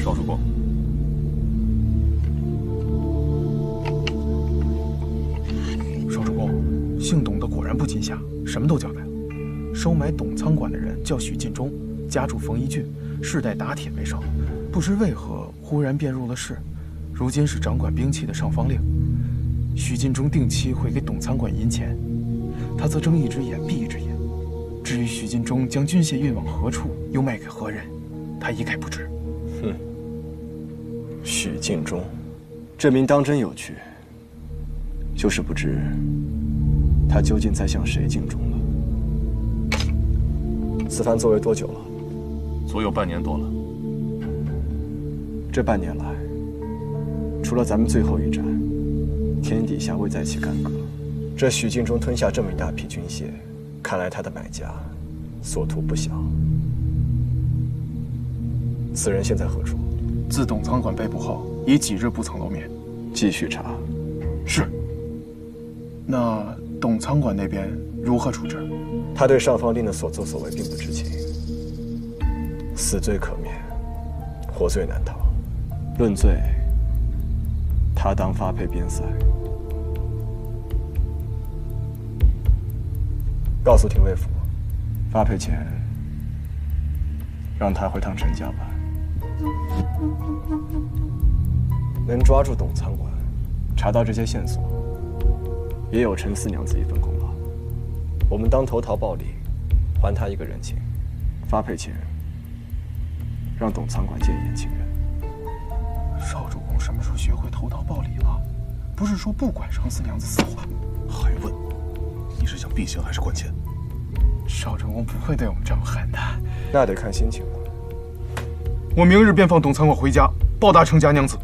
少主公。少主公，姓董的果然不禁下，什么都交代了。收买董仓管的人叫许进忠，家住丰宜郡，世代打铁为生，不知为何忽然便入了仕，如今是掌管兵器的上方令。许进忠定期会给董仓管银钱，他则睁一只眼闭一只眼。至于许进忠将军械运往何处，又卖给何人，他一概不知。哼，许进忠，这名当真有趣，就是不知他究竟在向谁尽忠了。此番作为多久了？足有半年多了。这半年来，除了咱们最后一战，天底下未再起干戈。这许进忠吞下这么一大批军械，看来他的买家所图不小。此人现在何处？自董仓管被捕后，已几日不曾露面。继续查。是。那董仓管那边如何处置？他对上方令的所作所为并不知情，死罪可免，活罪难逃。论罪，他当发配边塞。告诉廷尉府，发配前让他回趟陈家办。能抓住董仓管，查到这些线索，也有陈四娘子一份功劳。我们当投桃报李，还他一个人情。发配前，让董仓管见一眼亲人。少主公什么时候学会投桃报李了？不是说不管程四娘子死活？还问？你是想避嫌还是管钱？少主公不会对我们这么狠的。那得看心情了。我明日便放董仓管回家，报答程家娘子。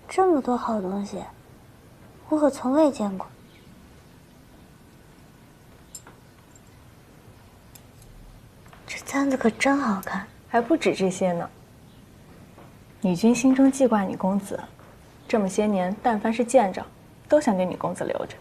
这么多好东西，我可从未见过。这簪子可真好看，还不止这些呢。女君心中记挂女公子，这么些年，但凡是见着，都想给女公子留着。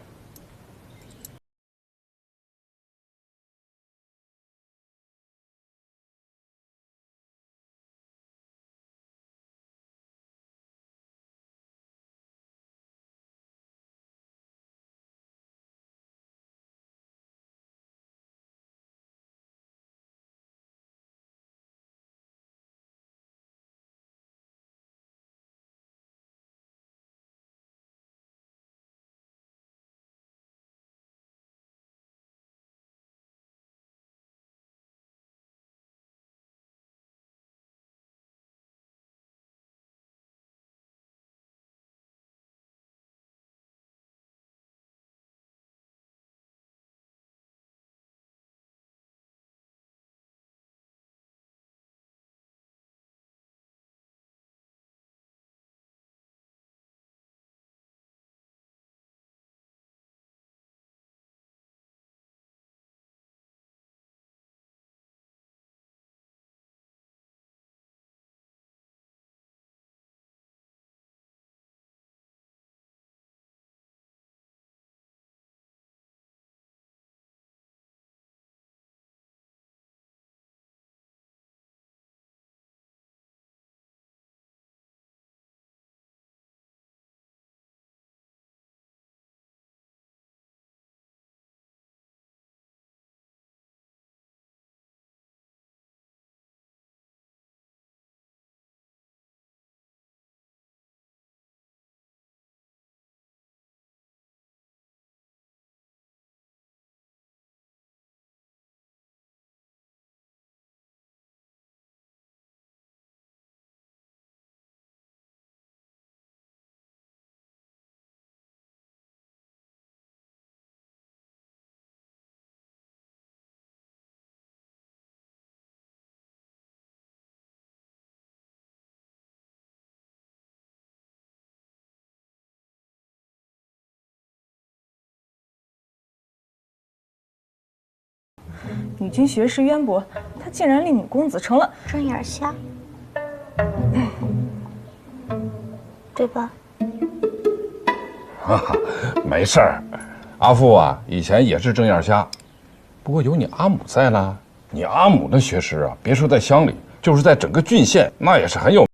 女君学识渊博，她竟然令女公子成了睁眼瞎，对吧？哈哈，没事儿。阿富啊，以前也是正眼瞎，不过有你阿母在了，你阿母那学识啊，别说在乡里，就是在整个郡县，那也是很有。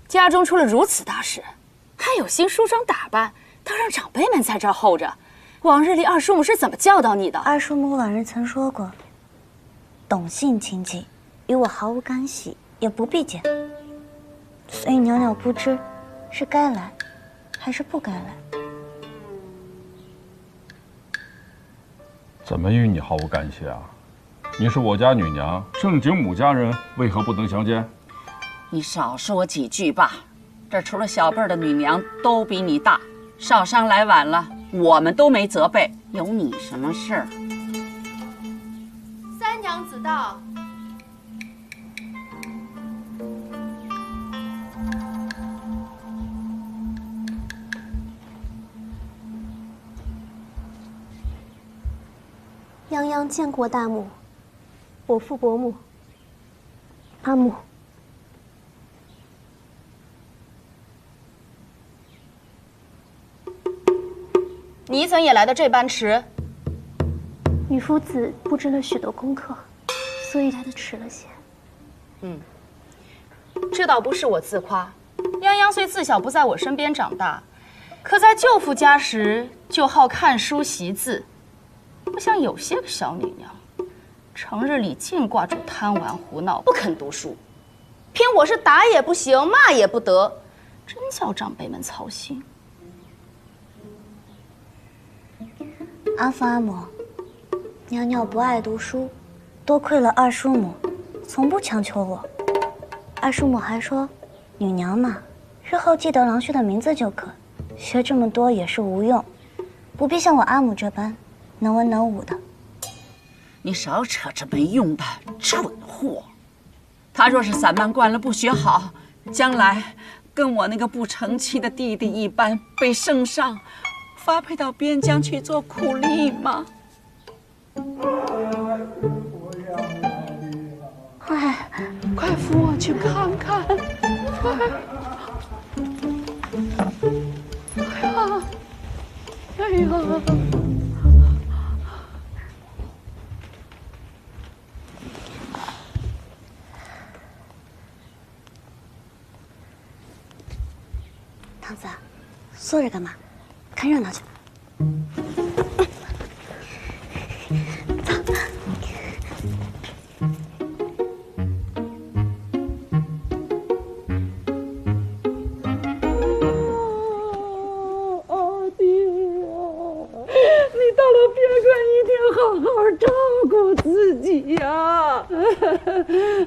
家中出了如此大事，还有心梳妆打扮，倒让长辈们在这儿候着。往日里二叔母是怎么教导你的？二叔母往日曾说过，董姓亲戚与我毫无干系，也不必见。所以袅袅不知是该来，还是不该来。怎么与你毫无干系啊？你是我家女娘，正经母家人，为何不能相见？你少说几句吧。这除了小辈儿的女娘都比你大，少商来晚了，我们都没责备，有你什么事儿？三娘子到。泱泱见过大母，我父伯母，阿母。你怎也来得这般迟？女夫子布置了许多功课，所以来得迟了些。这倒不是我自夸。泱泱虽自小不在我身边长大，可在舅父家时就好看书习字，不像有些个小女娘，成日里尽挂住贪玩胡闹，不肯读书。偏我是打也不行，骂也不得，真叫长辈们操心。阿父阿母，袅袅不爱读书，多亏了二叔母，从不强求我。二叔母还说，女娘嘛，日后记得郎婿的名字就可，学这么多也是无用，不必像我阿母这般能文能武的。你少扯这没用的蠢货！他若是散漫惯了，不学好，将来跟我那个不成器的弟弟一般，被圣上发配到边疆去做苦力吗？快扶我去看看！哎呀！堂子，坐着干嘛？看热闹去。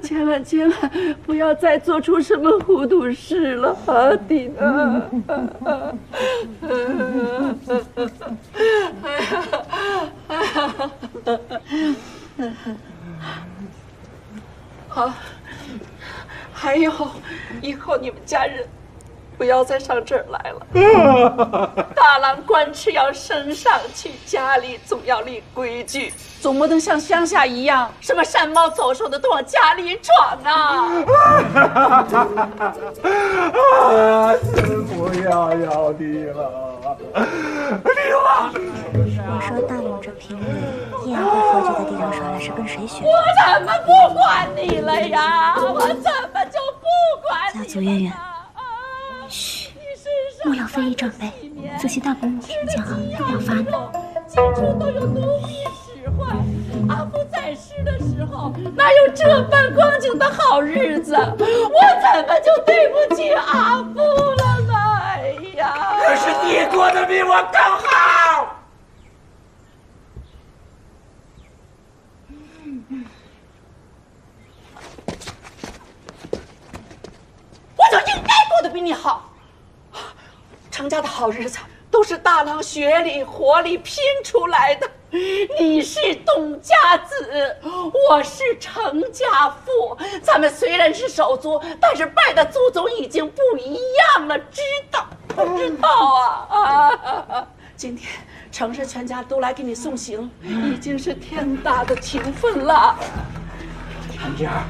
千万不要再做出什么糊涂事了，阿弟呢？好，还有，以后你们家人不要再上这儿来了。大郎官职要升上去，家里总要立规矩，总不能像乡下一样，什么山猫走兽的都往家里闯啊！真不要你了，你忘了？我说大勇这平日依然会喝酒在地上耍赖，是跟谁学的？我怎么不管你了呀？我怎么就不管你了？家族渊源。嘘，莫要非议长辈，仔细大伯母听见了，定要罚你。清楚都有奴婢使坏，阿父在世的时候哪有这般光景的好日子？我怎么就对不起阿父了呢？哎呀！可是你过得比我更好。我就应该过得比你好。程家的好日子都是大郎血里活里拼出来的。你是董家子，我是程家父，咱们虽然是手足，但是拜的祖宗已经不一样了，知道啊？今天程氏全家都来给你送行，已经是天大的情分了。程家。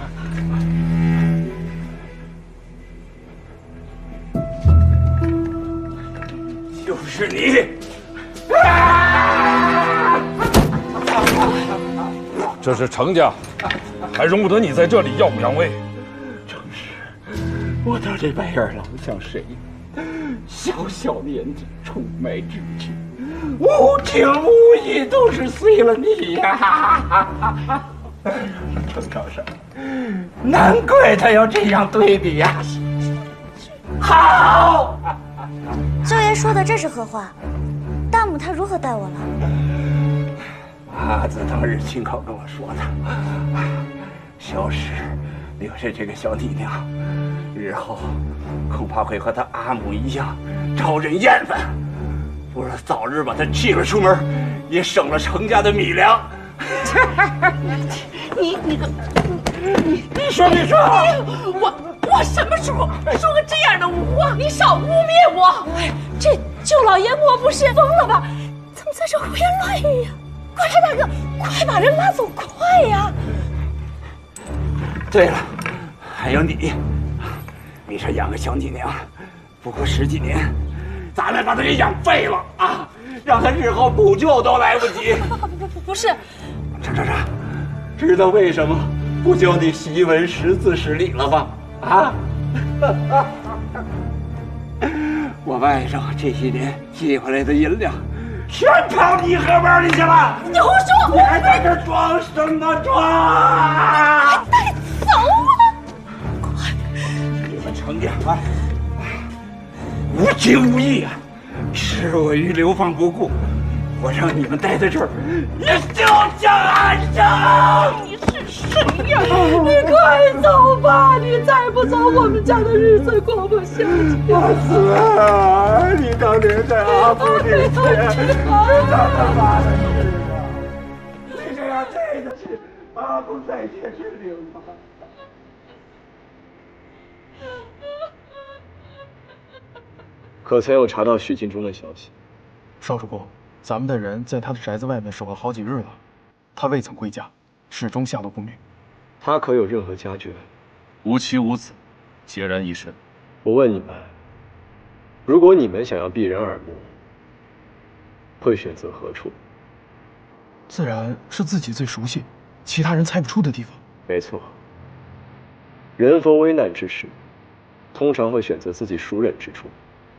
就是你！这是程家，还容不得你在这里耀武扬威。正是，我到这白眼狼像谁？小小年纪，出卖至亲，无情无义，都是随了你呀！程超生，难怪他要这样对你呀！好。舅爷说的这是何话？大母她如何待我了？阿子当日亲口跟我说的，小史留下这个小弟娘，日后恐怕会和他阿母一样招人厌烦。不如早日把他气了出门，也省了程家的米粮。你说！我什么时候说个这样的无话？你少污蔑我！哎，这舅老爷莫不是疯了吧？怎么在这胡言乱语呀？快，大哥，快把人拉走，快呀！对了，还有你这养个小女娘，不过10几年，咱们把她给养废了啊！让她日后补救都来不及。不是，程，知道为什么不教你习文识字识礼了吧？啊！我外甥这些年寄回来的银两，全跑你荷包里去了。你胡说！你还在这装什么装？还带走了！快！你们程家啊，无情无义啊，视我于流放不顾。我让你们待在这儿，也休想安生！你是谁呀？你快走吧！你再不走，我们家的日子过不下去。阿子，你当年在阿父面前，这他妈的事啊！你这样对得起阿父在天之灵吗？可曾有查到许敬忠的消息？少主公，咱们的人在他的宅子外面守了好几日了，他未曾归家，始终下落不明。他可有任何家眷？无妻无子，孑然一身。我问你们，如果你们想要避人耳目，会选择何处？自然是自己最熟悉，其他人猜不出的地方。没错，人逢危难之时，通常会选择自己熟稔之处，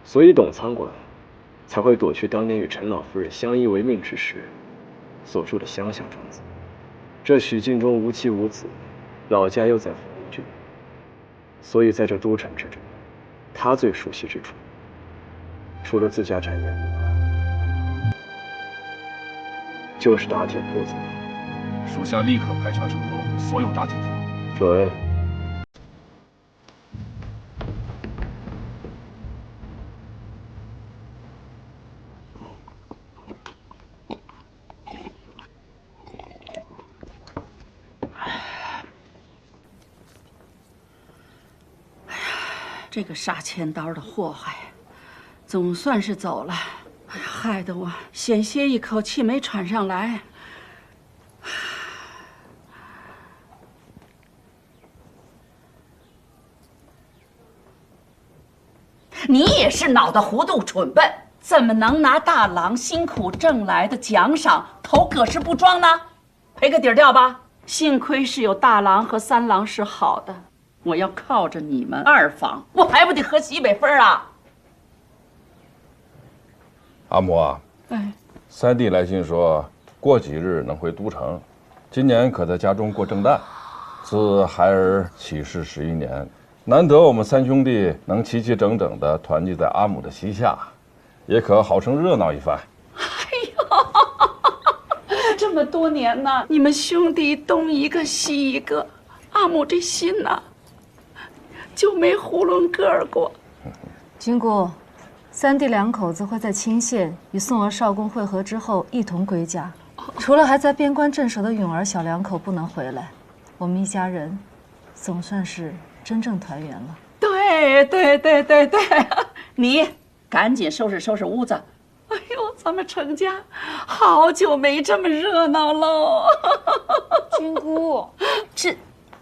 所以董仓管才会躲去当年与陈老夫人相依为命之时所住的乡下庄子。这许敬忠无妻无子，老家又在凤仪郡，所以在这都城之中，他最熟悉之处，除了自家宅院，就是大铁铺子。属下立刻排查城中所有大铁铺。准。这个杀千刀的祸害，总算是走了。哎呀，害得我险些一口气没喘上来。你也是脑袋糊涂、蠢笨，怎么能拿大郎辛苦挣来的奖赏投葛氏布庄呢？赔个底儿掉吧。幸亏是有大郎和三郎是好的，我要靠着你们二房，我还不得喝西北风啊！阿母啊，哎，三弟来信说过几日能回都城，今年可在家中过正旦。自孩儿起事11年，难得我们三兄弟能齐齐整整地团聚在阿母的膝下，也可好生热闹一番。这么多年呢，你们兄弟东一个西一个，阿母这心呐，就没囫囵个儿过。君姑，三弟两口子会在清县与宋儿少公会合之后一同归家，除了还在边关镇守的允儿小两口不能回来，我们一家人总算是真正团圆了。对，你赶紧收拾收拾屋子。哎呦，咱们程家好久没这么热闹喽！君姑，这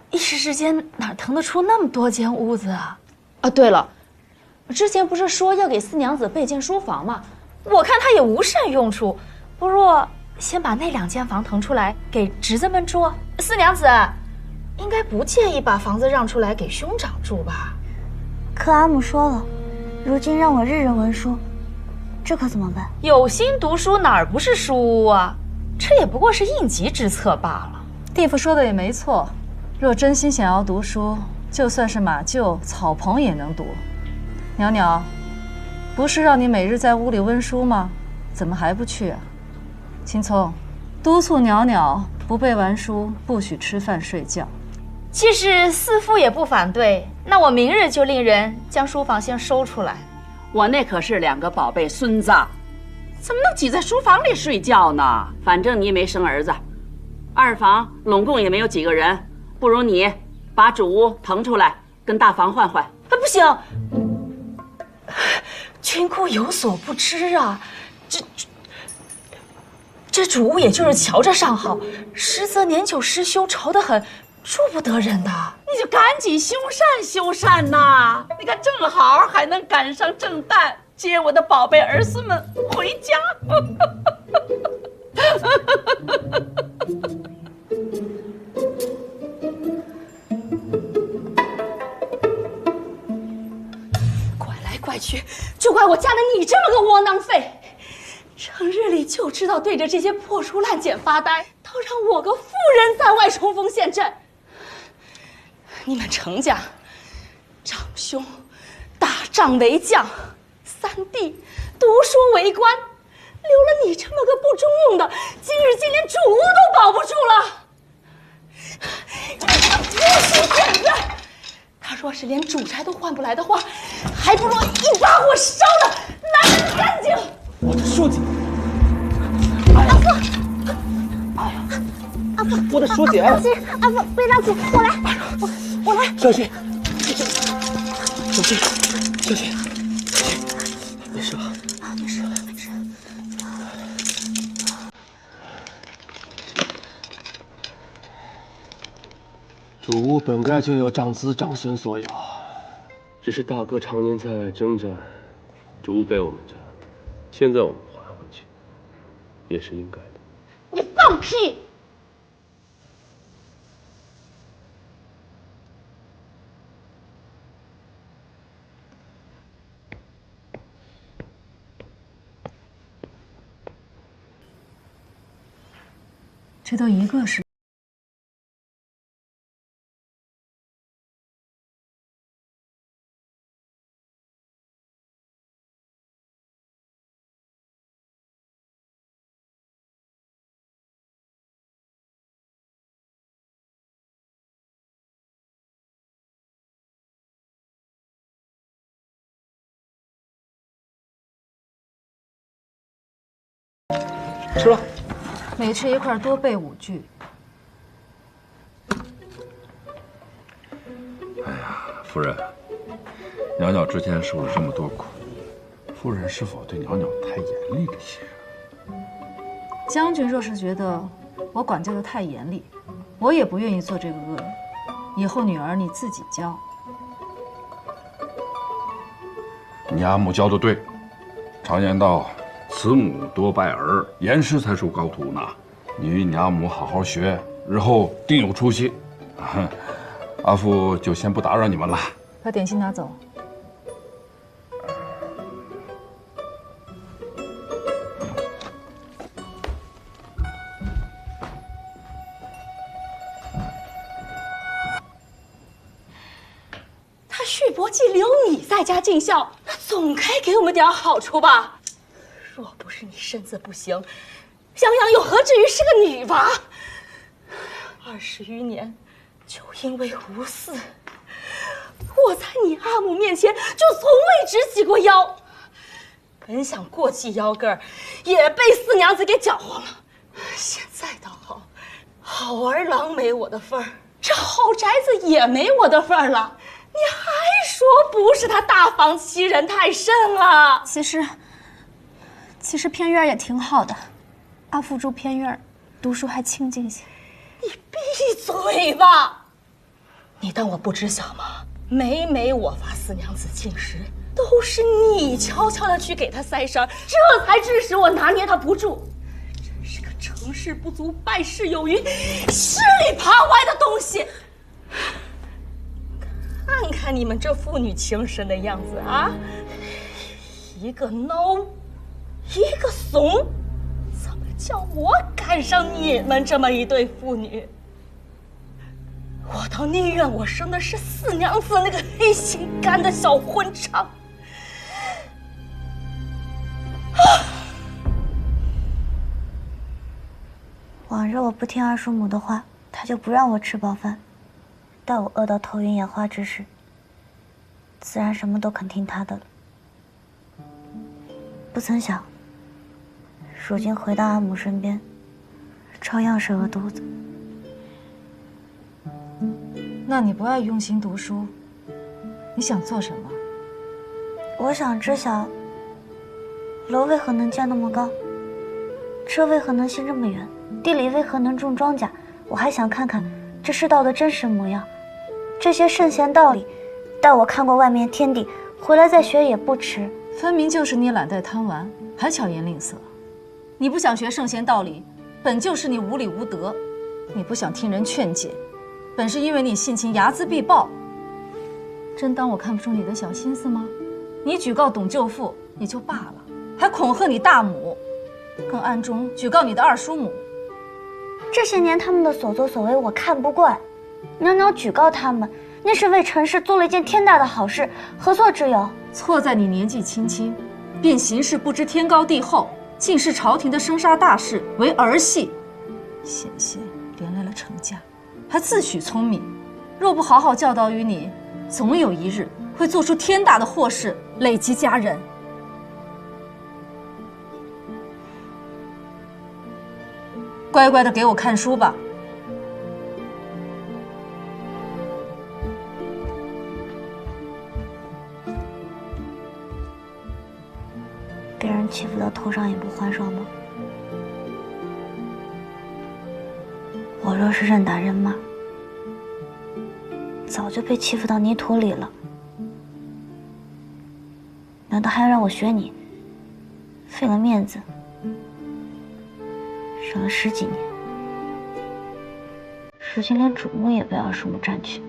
一时之间哪腾得出那么多间屋子啊？啊，对了，之前不是说要给四娘子备间书房吗？我看她也无甚用处，不若先把那2间房腾出来给侄子们住。四娘子应该不介意把房子让出来给兄长住吧？可阿母说了，如今让我日日文书，这可怎么办？有心读书哪儿不是书屋啊？这也不过是应急之策罢了。弟父说的也没错，若真心想要读书，就算是马厩、草棚也能读。袅袅，不是让你每日在屋里温书吗？怎么还不去啊？青葱，督促袅袅不背完书不许吃饭睡觉。既是四父也不反对，那我明日就令人将书房先收出来。我那可是2个宝贝孙子，怎么能挤在书房里睡觉呢？反正你也没生儿子，二房拢共也没有几个人，不如你把主屋腾出来，跟大房换换。不行，君姑有所不知啊，这主屋也就是瞧着上好，实则年久失修，潮得很，住不得人的。你就赶紧修缮呐！你看正好还能赶上正旦，接我的宝贝儿孙们回家。怪来怪去，就怪我嫁了你这么个窝囊废，成日里就知道对着这些破书烂简发呆，倒让我个妇人在外冲锋陷阵。你们程家，长兄打仗为将，三弟读书为官，留了你这么个不中用的，今日竟连主屋都保不住了。你个泼书贱子！他若是连主柴都换不来的话，还不如一把火烧了，拿人干净。我的书籍，阿父，阿父，我的书简，阿父，阿父，别着急，我来，我来。小心，小心，小心，没事吧？没事，没事。主屋本该就有长子长孙所有，只是大哥常年在外征战，主屋被我们占，现在我们还回去，也是应该的。你放屁！这都一个是。吃了。每吃一块多备5句。哎呀，夫人，袅袅之前受了这么多苦，夫人是否对袅袅太严厉了些？将军若是觉得我管教的太严厉，我也不愿意做这个恶人。以后女儿你自己教。你阿母教的对，常言道，慈母多败儿，严师才出高徒呢。你与你阿母好好学，日后定有出息。阿父就先不打扰你们了，把点心拿走。他续伯既留你在家尽孝，那总该给我们点好处吧？若不是你身子不行，泱泱又何至于是个女娃？20余年，就因为无嗣，我在你阿母面前就从未直起过腰。本想过起腰杆儿，也被四娘子给搅和了。现在倒好，好儿郎没我的份儿，这好宅子也没我的份儿了。你还说不是他大方欺人太甚啊？其实偏院也挺好的，阿父住偏院，读书还清静些。你闭嘴吧！你当我不知晓吗？每我发四娘子进食，都是你悄悄的去给她塞声，这才致使我拿捏她不住。真是个成事不足败事有余，吃里扒外的东西。看看你们这父女情深的样子啊，一个孬，一个怂，怎么叫我赶上你们这么一对父女？我倒宁愿我生的是四娘子那个黑心肝的小混账。往日我不听二叔母的话，她就不让我吃饱饭。待我饿到头晕眼花之时，自然什么都肯听她的了。不曾想，如今回到阿母身边，照样是饿肚子。那你不爱用心读书，你想做什么？我想知晓，楼为何能建那么高，车为何能行这么远，地里为何能种庄稼。我还想看看这世道的真实模样。这些圣贤道理，待我看过外面天地，回来再学也不迟。分明就是你懒怠贪玩，还巧言令色。你不想学圣贤道理，本就是你无礼无德；你不想听人劝解，本是因为你性情睚眦必报。真当我看不出你的小心思吗？你举告董舅父也就罢了，还恐吓你大母，更暗中举告你的二叔母。这些年他们的所作所为我看不惯，袅袅举告他们，那是为陈氏做了一件天大的好事，何错之有？错在你年纪轻轻，便行事不知天高地厚，竟视朝廷的生杀大事为儿戏，险些连累了程家，还自诩聪明。若不好好教导于你，总有一日会做出天大的祸事，累及家人。乖乖的给我看书吧。被人欺负到头上也不还手吗？我若是认打认骂，早就被欺负到泥土里了。难道还要让我学你？费了面子，忍了10几年，如今连主目也被二叔母占去，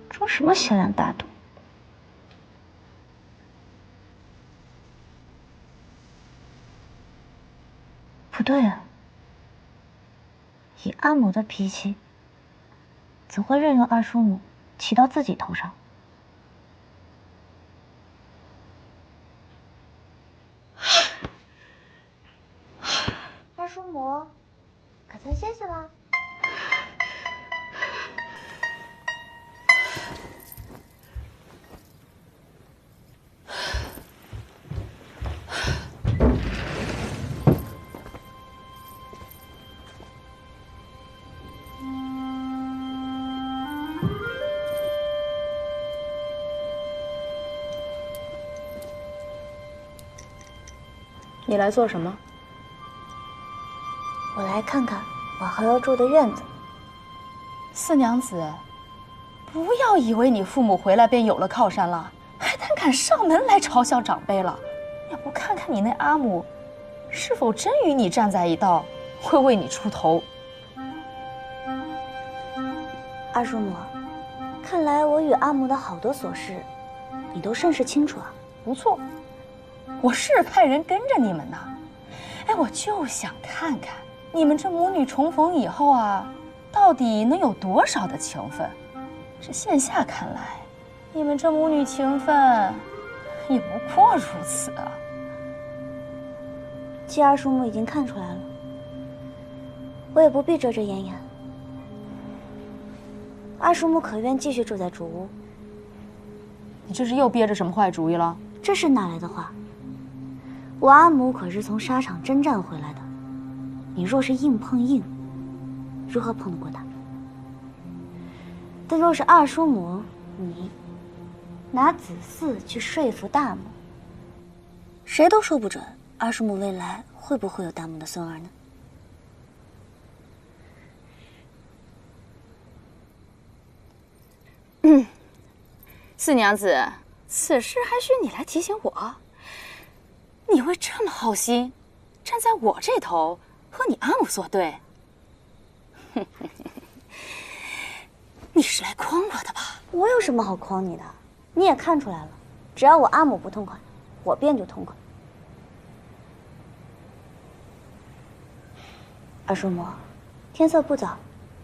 装什么贤良大度？不对啊，以阿母的脾气，怎会任由二叔母骑到自己头上？二叔母，可曾歇息了？你来做什么？我来看看我还要住的院子。四娘子，不要以为你父母回来便有了靠山了，还胆敢上门来嘲笑长辈了。要不看看你那阿母，是否真与你站在一道，会为你出头？二叔母，看来我与阿母的好多琐事，你都甚是清楚啊。不错，我是派人跟着你们呢。哎，我就想看看你们这母女重逢以后啊，到底能有多少的情分？这现下看来，你们这母女情分也不过如此啊。既二叔母已经看出来了，我也不必遮遮掩掩。二叔母可愿继续住在主屋？你这是又憋着什么坏主意了？这是哪来的话？我阿母可是从沙场征战回来的，你若是硬碰硬，如何碰得过他？但若是二叔母你拿子嗣去说服大母，谁都说不准二叔母未来会不会有大母的孙儿呢？四娘子，此事还需你来提醒我。你会这么好心，站在我这头和你阿母作对？你是来诓我的吧？我有什么好诓你的？你也看出来了，只要我阿母不痛快，我便就痛快。二叔母，天色不早，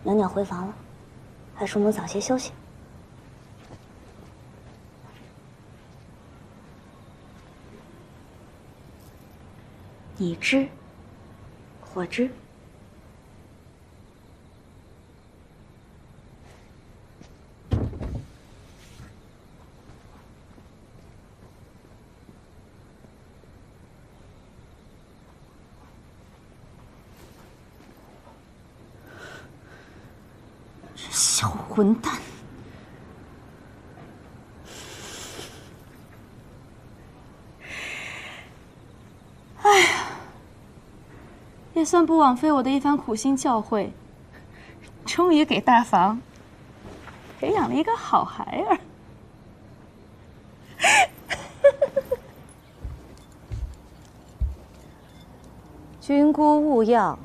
袅袅回房了，二叔母早些休息。你知，我知。这小混蛋！哎呀！也算不枉费我的一番苦心教诲，终于给大房培养了一个好孩儿。君姑勿要。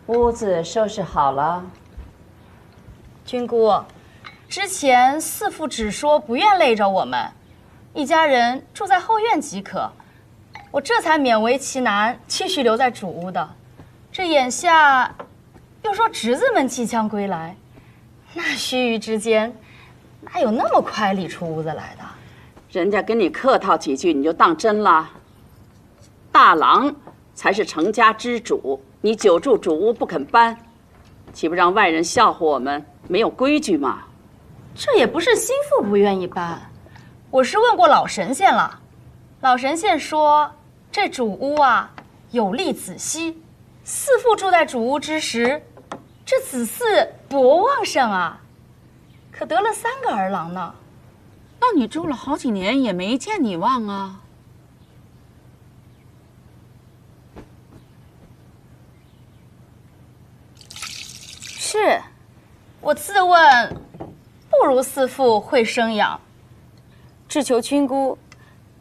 屋子收拾好了。君姑，之前四父只说不愿累着我们，一家人住在后院即可，我这才勉为其难继续留在主屋的。这眼下又说侄子们即将归来，那须臾之间，哪有那么快理出屋子来的？人家跟你客套几句，你就当真了？大郎才是成家之主，你久住主屋不肯搬，岂不让外人笑话我们没有规矩吗？这也不是心腹不愿意搬，我是问过老神仙了。老神仙说，这主屋啊有利子息，四父住在主屋之时，这子嗣多旺盛啊，可得了3个儿郎呢。那你住了好几年也没见你旺啊。是，我自问不如四父会生养，只求君姑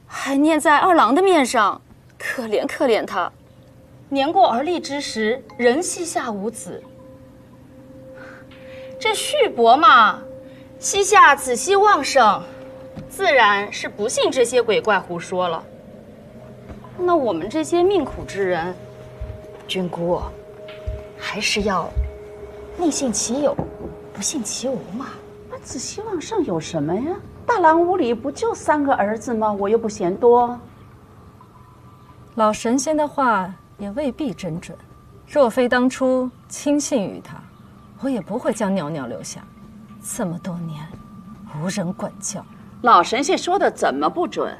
还念在二郎的面上，可怜可怜他。年过而立之时，人膝下无子。这旭伯嘛，膝下子息旺盛，自然是不信这些鬼怪胡说了。那我们这些命苦之人，君姑还是要宁信其有，不信其无嘛。那子息旺盛有什么呀？大郎屋里不就3个儿子吗？我又不嫌多。老神仙的话也未必真准，若非当初轻信于他，我也不会将袅袅留下。这么多年，无人管教。老神仙说的怎么不准？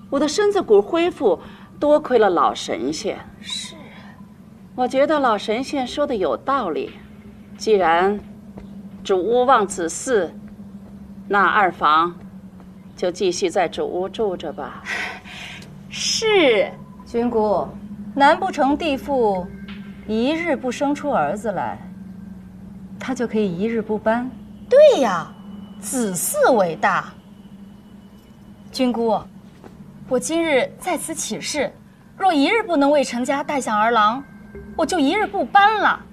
我的身子骨恢复，多亏了老神仙。是，我觉得老神仙说的有道理。既然主屋望子嗣，那二房就继续在主屋住着吧。是，君姑，难不成地父一日不生出儿子来，他就可以一日不搬？对呀，子嗣为大。君姑，我今日在此起誓，若一日不能为陈家带向儿郎，我就一日不搬了。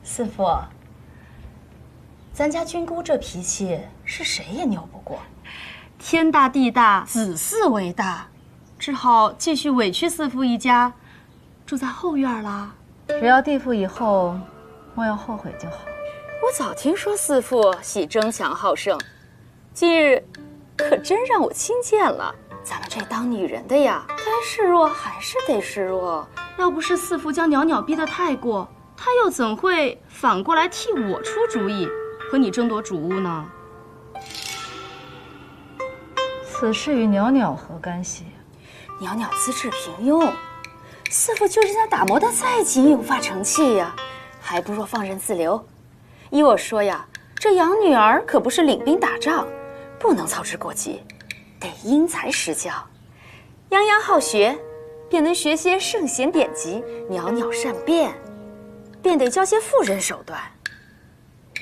四父，咱家君姑这脾气是谁也拗不过，天大地大，子嗣为大，只好继续委屈四父一家，住在后院啦。只要地父以后莫要后悔就好。我早听说四父喜争强好胜，今日可真让我亲见了。咱们这当女人的呀，该示弱还是得示弱。要不是四父将袅袅逼得太过，他又怎会反过来替我出主意，和你争夺主屋呢？此事与袅袅何干系？袅袅资质平庸，四父就是想打磨得再紧，有发成器呀，还不若放任自流。依我说呀，这养女儿可不是领兵打仗，不能操之过急，得因材施教。泱泱好学，便能学些圣贤典籍；袅袅善辩，便得教些妇人手段。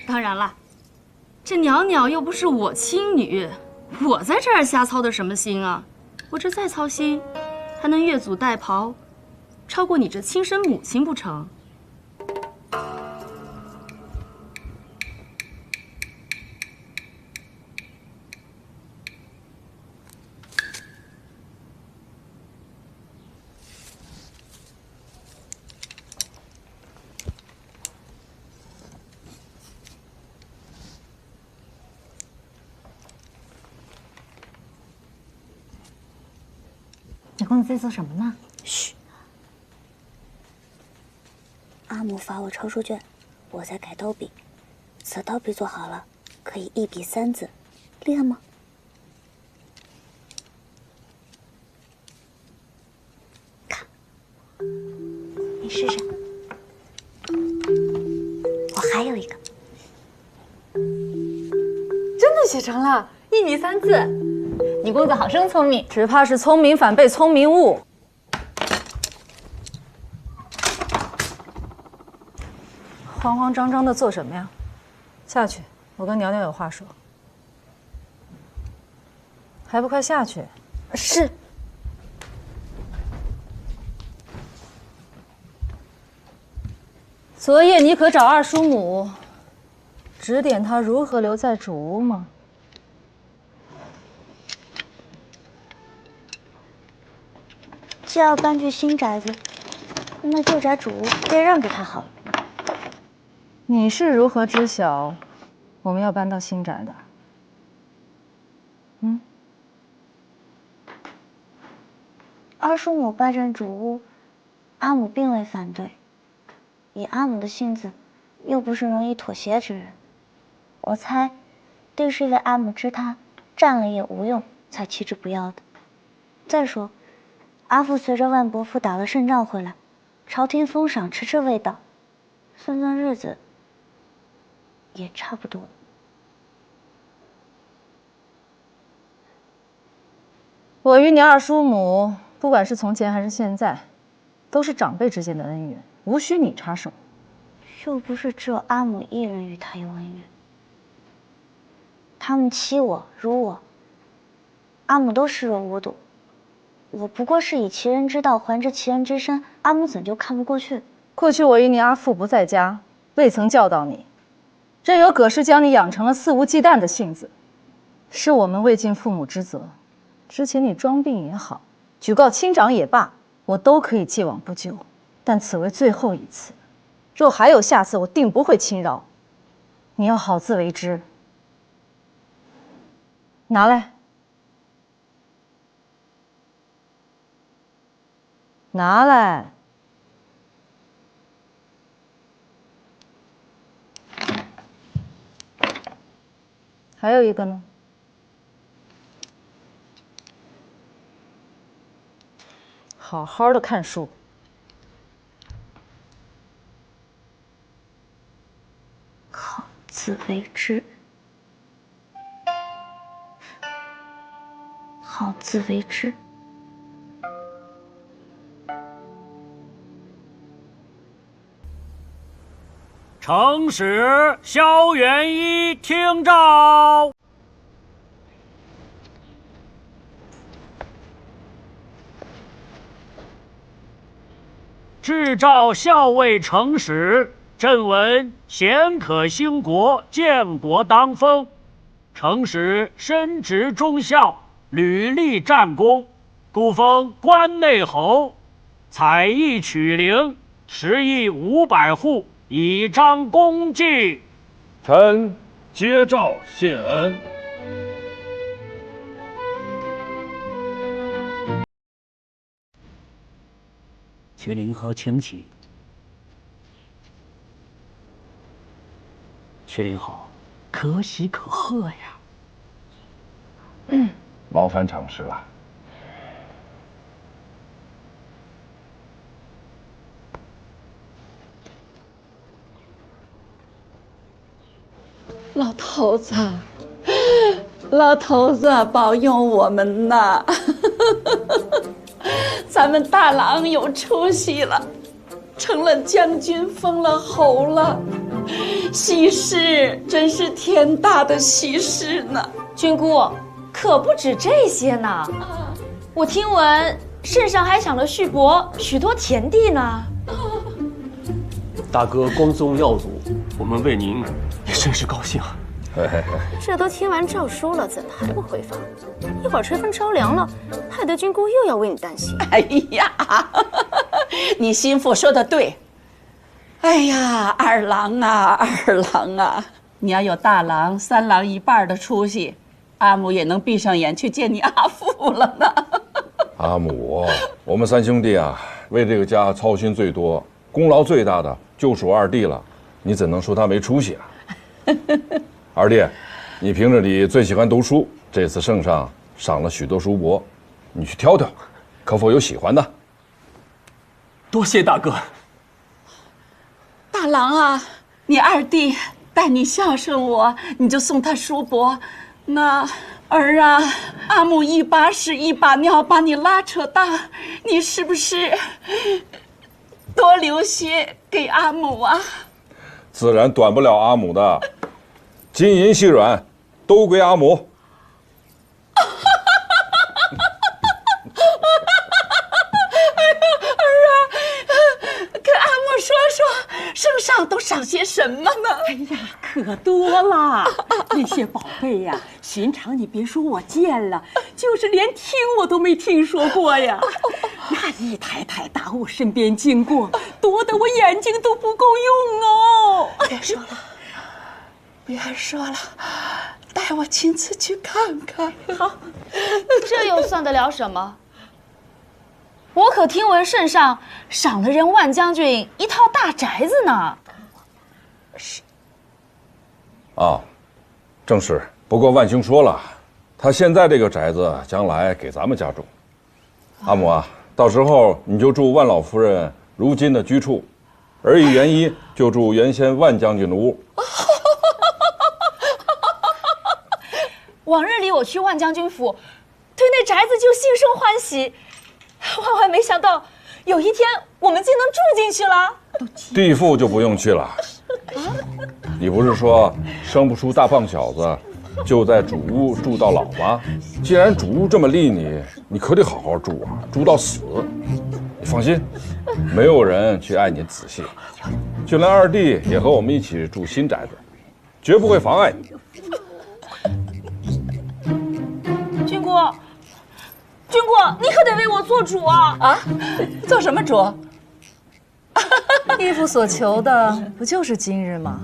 当然了，这袅袅又不是我亲女，我在这儿瞎操的什么心啊？我这再操心，还能越俎代庖，超过你这亲生母亲不成？你公子在做什么呢？嘘。阿母罚我抄书卷，我在改刀笔。此刀笔做好了，可以一笔3字，厉害吗？看，你试试。我还有一个。真的写成了1笔3字。你公子好生聪明，只怕是聪明反被聪明误。慌慌张张的做什么呀？下去，我跟袅袅有话说。还不快下去？是。昨夜你可找二叔母，指点她如何留在主屋吗？既要搬去新宅子，那旧宅主屋便让给他好了。你是如何知晓我们要搬到新宅的？二叔母搬进主屋，阿母并未反对。以阿母的性子，又不是容易妥协之人，我猜，定是因为阿母知他占了也无用，才弃之不要的。再说，阿父随着万伯父打了胜仗回来，朝廷封赏迟迟未到，算算日子，也差不多。我与你二叔母，不管是从前还是现在，都是长辈之间的恩怨，无需你插手。又不是只有阿母一人与他有恩怨，他们欺我辱我，阿母都视若无睹。我不过是以其人之道还治其人之身，阿母怎就看不过去？过去我与你阿父不在家，未曾教导你，任由葛氏将你养成了肆无忌惮的性子，是我们未尽父母之责。之前你装病也好，举告亲长也罢，我都可以既往不咎。但此为最后一次，若还有下次，我定不会轻饶。你要好自为之。拿来。拿来。还有一个呢？好好的看书。好自为之。好自为之。城使萧元一听诏。制诏校尉城使，朕闻贤可兴国，建国当风。城使深植忠孝，屡立战功，故封关内侯，采邑取陵，10邑500户，以彰功绩。臣接诏谢恩。去临河请起。薛林侯，可喜可贺呀！劳烦城使了。老头子，老头子保佑我们呐！咱们大郎有出息了，成了将军，封了侯了，喜事真是天大的喜事呢！君姑，可不止这些呢。我听闻圣上还赏了旭伯许多田地呢。大哥光宗耀祖，我们为您也甚是高兴。这都听完诏书了，怎么还不回房？一会儿吹风着凉了，害得君姑又要为你担心。哎呀，你心腹说的对。哎呀，二郎啊，二郎啊，你要有大郎、三郎一半的出息，阿母也能闭上眼去见你阿父了呢。阿母，我们3兄弟啊，为这个家操心最多、功劳最大的就属二弟了，你怎能说他没出息啊？二弟，你平日里最喜欢读书，这次圣上赏了许多书帛，你去挑挑，可否有喜欢的？多谢大哥。大郎啊，你二弟待你孝顺我，你就送他书帛。那儿啊，阿母一把屎一把尿把你拉扯大，你是不是多留些给阿母啊？自然短不了阿母的，金银细软都归阿母。跟阿母说说，圣上都赏些什么呢？哎呀，可多了，那些宝贝呀，寻常你别说我见了，就是连听我都没听说过呀。那一台台大我身边经过，多得我眼睛都不够用哦。别说了，别说了，带我亲自去看看。好，这又算得了什么？我可听闻圣上赏了人万将军一套大宅子呢。是。啊，正是。不过万兄说了，他现在这个宅子将来给咱们家住。阿母啊，到时候你就住万老夫人如今的居处，而一元一就住原先万将军的屋。往日里我去万将军府，对那宅子就心生欢喜。万万没想到，有一天我们竟能住进去了。地富就不用去了。你不是说生不出大胖小子，就在主屋住到老吗？既然主屋这么利你可得好好住啊，住到死。你放心，没有人去碍你仔细，就连二弟也和我们一起住新宅子，绝不会妨碍你。军姑，军姑，你可得为我做主啊！啊，做什么主？义父所求的不就是今日吗？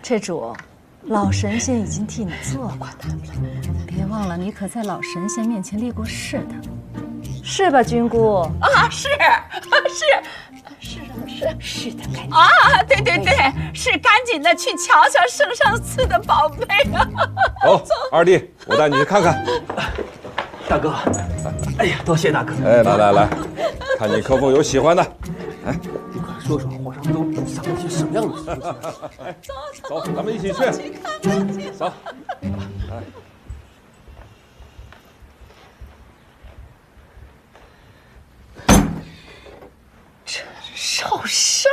这主，老神仙已经替你做过的，别忘了你可在老神仙面前立过誓的。是吧，君姑？啊，是的，赶紧啊！对，是赶紧的去瞧瞧圣上赐的宝贝啊！走，二弟，我带你去看看。大哥，哎呀，多谢大哥！哎，来，看你客户有喜欢的。哎，你快说说，皇上都想了些什么样的事情？哎，走，咱们一起去。走。受伤